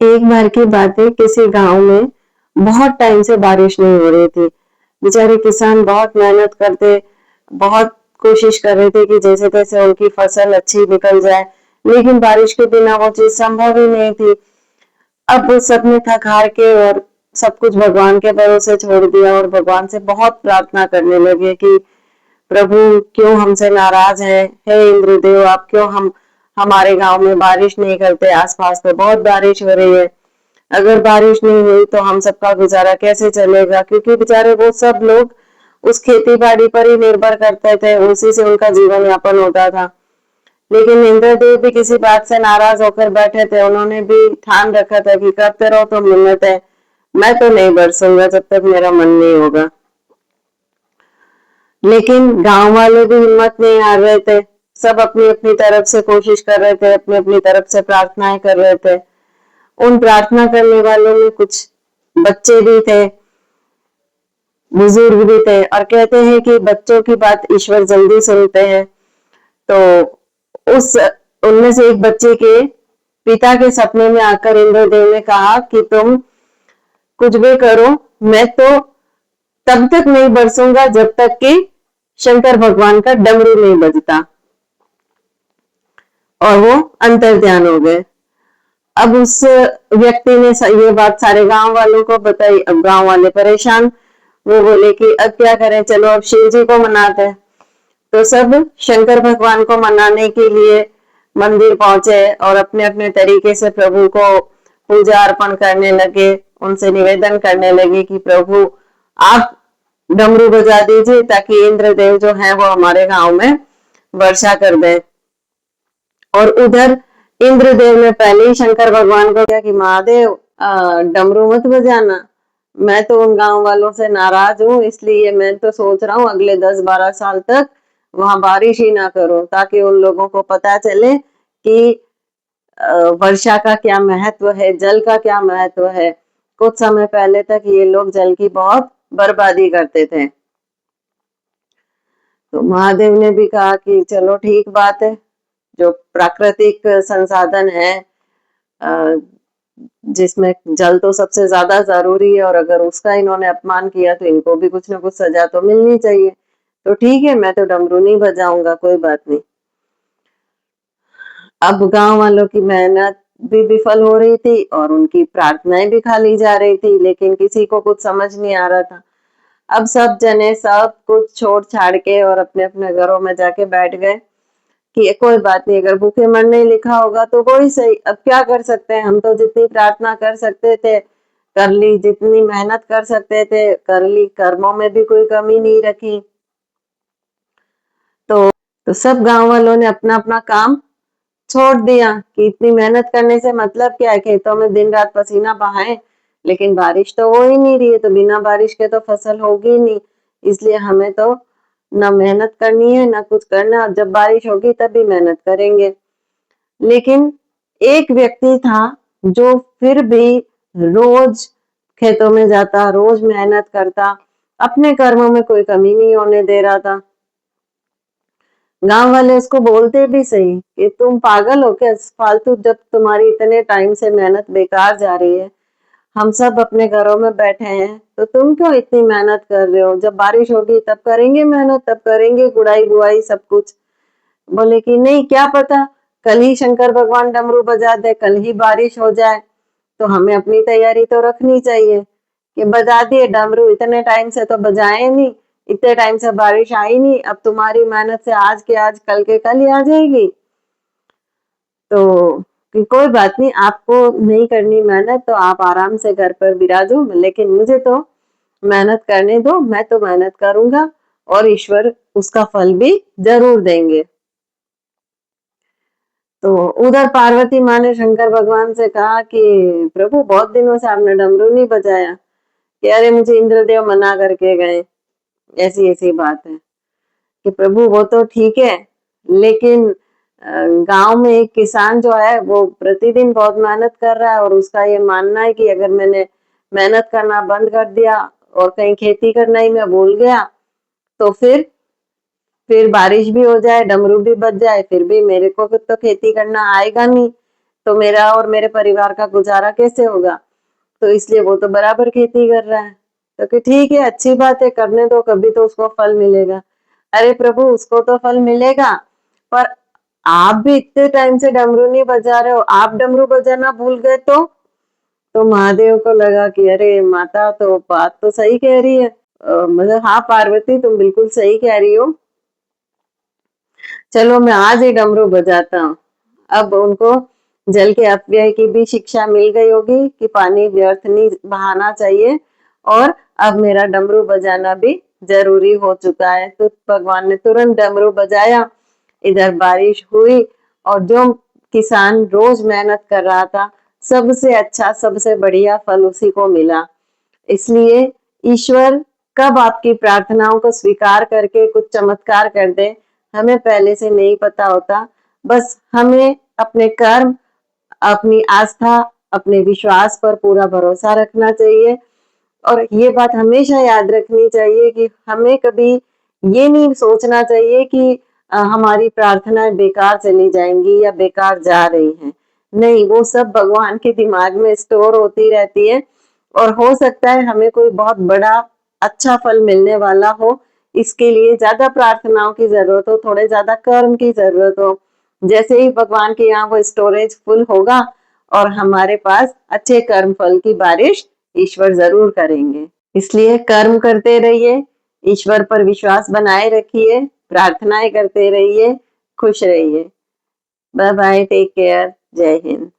एक बार की बात है, किसी गांव में बहुत टाइम से बारिश नहीं हो रही थी। बेचारे किसान बहुत मेहनत करते, बहुत कोशिश कर रहे थे कि जैसे तैसे उनकी फसल अच्छी निकल जाए, लेकिन बारिश के बिना वो चीज संभव ही नहीं थी। अब सबने थक हार के और सब कुछ भगवान के भरोसे छोड़ दिया और भगवान से बहुत प्रार्थना करने लगे कि प्रभु क्यों हमसे नाराज है। हे इंद्रदेव, आप क्यों हम हमारे गांव में बारिश नहीं करते। आसपास तो बहुत बारिश हो रही है, अगर बारिश नहीं हुई तो हम सबका गुजारा कैसे चलेगा, क्योंकि बेचारे वो सब लोग उस खेती बाड़ी पर ही निर्भर करते थे, उसी से उनका जीवन यापन होता था। लेकिन इंद्रदेव भी किसी बात से नाराज होकर बैठे थे। उन्होंने भी ठान रखा था कि करते रहो तो मिन्नत है, मैं तो नहीं बरसूंगा जब तक मेरा मन नहीं होगा। लेकिन गांव वाले भी हिम्मत नहीं हार रहे थे। सब अपनी अपनी तरफ से कोशिश कर रहे थे, अपनी अपनी तरफ से प्रार्थनाएं कर रहे थे। उन प्रार्थना करने वालों में कुछ बच्चे भी थे, बुजुर्ग भी थे, और कहते हैं कि बच्चों की बात ईश्वर जल्दी सुनते हैं। तो उस उनमें से एक बच्चे के पिता के सपने में आकर इंद्रदेव ने कहा कि तुम कुछ भी करो, मैं तो तब तक नहीं बरसूंगा जब तक कि शंकर भगवान का डमरू नहीं बजता। और वो अंतर ध्यान हो गए। अब उस व्यक्ति ने ये बात सारे गांव वालों को बताई। अब गांव वाले परेशान, वो बोले कि अब क्या करें, चलो अब शिव जी को मनाते हैं। तो सब शंकर भगवान को मनाने के लिए मंदिर पहुंचे और अपने अपने तरीके से प्रभु को पूजा अर्पण करने लगे। उनसे निवेदन करने लगे कि प्रभु आप डमरू बजा दीजिए ताकि इंद्रदेव जो है वो हमारे गांव में वर्षा कर दे। और उधर इंद्रदेव ने पहले ही शंकर भगवान को कहा कि महादेव डमरू मत बजाना, मैं तो उन गांव वालों से नाराज हूँ, इसलिए मैं तो सोच रहा हूँ अगले 10-12 साल तक वहां बारिश ही ना करूं, ताकि उन लोगों को पता चले कि वर्षा का क्या महत्व है, जल का क्या महत्व है। कुछ समय पहले तक ये लोग जल की बहुत बर्बादी करते थे। तो महादेव ने भी कहा कि चलो ठीक बात है, जो प्राकृतिक संसाधन है जिसमें जल तो सबसे ज्यादा जरूरी है, और अगर उसका इन्होंने अपमान किया तो इनको भी कुछ ना कुछ सजा तो मिलनी चाहिए। तो ठीक है, मैं तो डमरू नहीं बजाऊंगा, कोई बात नहीं। अब गांव वालों की मेहनत भी विफल हो रही थी और उनकी प्रार्थनाएं भी खाली जा रही थी, लेकिन किसी को कुछ समझ नहीं आ रहा था। अब सब जने सब कुछ छोड़ छाड़ के और अपने अपने घरों में जाके बैठ गए कि कोई बात नहीं, अगर भूखे मरने ही लिखा होगा तो कोई सही, अब क्या कर सकते हैं, हम तो जितनी प्रार्थना कर सकते थे कर ली, जितनी मेहनत कर सकते थे कर ली, कर्मों में भी कोई कमी नहीं रखी। तो सब गांव वालों ने अपना अपना काम छोड़ दिया कि इतनी मेहनत करने से मतलब क्या है, खेतों में दिन रात पसीना बहाएं, लेकिन बारिश तो हो ही नहीं रही है, तो बिना बारिश के तो फसल होगी ही नहीं, इसलिए हमें तो ना मेहनत करनी है ना कुछ करना, और जब बारिश होगी तभी मेहनत करेंगे। लेकिन एक व्यक्ति था जो फिर भी रोज खेतों में जाता, रोज मेहनत करता, अपने कर्मों में कोई कमी नहीं होने दे रहा था। गांव वाले उसको बोलते भी सही कि तुम पागल हो क्या फालतू, जब तुम्हारी इतने टाइम से मेहनत बेकार जा रही है, हम सब अपने घरों में बैठे हैं, तो तुम क्यों इतनी मेहनत कर रहे हो, जब बारिश होगी तब करेंगे मेहनत, तब करेंगे गुड़ाई बुआई सब कुछ। बोले कि नहीं, क्या पता कल ही शंकर भगवान डमरू बजा दे, कल ही बारिश हो जाए, तो हमें अपनी तैयारी तो रखनी चाहिए। कि बजा दिए डमरू, इतने टाइम से तो बजाए नहीं, इतने टाइम से बारिश आई नहीं, अब तुम्हारी मेहनत से आज के आज कल के कल ही आ जाएगी। तो कि कोई बात नहीं, आपको नहीं करनी मेहनत तो आप आराम से घर पर विराजो, लेकिन मुझे तो मेहनत करने दो, मैं तो मेहनत करूंगा और ईश्वर उसका फल भी जरूर देंगे। तो उधर पार्वती माँ ने शंकर भगवान से कहा कि प्रभु बहुत दिनों से आपने डमरू नहीं बजाया। कि अरे मुझे इंद्रदेव मना करके गए, ऐसी ऐसी बात है। कि प्रभु वो तो ठीक है, लेकिन गांव में एक किसान जो है वो प्रतिदिन बहुत मेहनत कर रहा है, और उसका ये मानना है कि अगर मैंने मेहनत करना बंद कर दिया और कहीं खेती करना ही मैं भूल गया तो फिर बारिश भी हो जाए, डमरू भी बज जाए, फिर भी मेरे को तो खेती करना आएगा नहीं। तो मेरा और मेरे परिवार का गुजारा कैसे होगा? तो इसलिए वो तो बराबर खेती कर रहा है। तो कि ठीक है, अच्छी बात है, करने दो, कभी तो उसको फल मिलेगा। अरे प्रभु, उसको तो फल मिलेगा, पर आप भी इतने टाइम से डमरू नहीं बजा रहे हो, आप डमरू बजाना भूल गए तो महादेव को लगा कि अरे माता तो बात तो सही कह रही है। मतलब हाँ पार्वती, तुम बिल्कुल सही कह रही हो, चलो मैं आज ही डमरू बजाता हूँ। अब उनको जल के अपव्यय की भी शिक्षा मिल गई होगी कि पानी व्यर्थ नहीं बहाना चाहिए, और अब मेरा डमरू बजाना भी जरूरी हो चुका है। तो भगवान ने तुरंत डमरू बजाया, इधर बारिश हुई, और जो किसान रोज मेहनत कर रहा था, सबसे अच्छा सबसे बढ़िया फल उसी को मिला। इसलिए ईश्वर कब आपकी प्रार्थनाओं को स्वीकार करके कुछ चमत्कार कर दे, हमें पहले से नहीं पता होता। बस हमें अपने कर्म, अपनी आस्था, अपने विश्वास पर पूरा भरोसा रखना चाहिए, और ये बात हमेशा याद रखनी चाहिए कि हमें कभी ये नहीं सोचना चाहिए कि हमारी प्रार्थनाएं बेकार चली जाएंगी या बेकार जा रही हैं। नहीं, वो सब भगवान के दिमाग में स्टोर होती रहती है, और हो सकता है हमें कोई बहुत बड़ा अच्छा फल मिलने वाला हो, इसके लिए ज्यादा प्रार्थनाओं की जरूरत हो, थोड़े ज्यादा कर्म की जरूरत हो। जैसे ही भगवान के यहाँ वो स्टोरेज फुल होगा और हमारे पास अच्छे कर्म फल की बारिश ईश्वर जरूर करेंगे। इसलिए कर्म करते रहिए, ईश्वर पर विश्वास बनाए रखिए, प्रार्थनाएं करते रहिए, खुश रहिए। बाय बाय, टेक केयर, जय हिंद।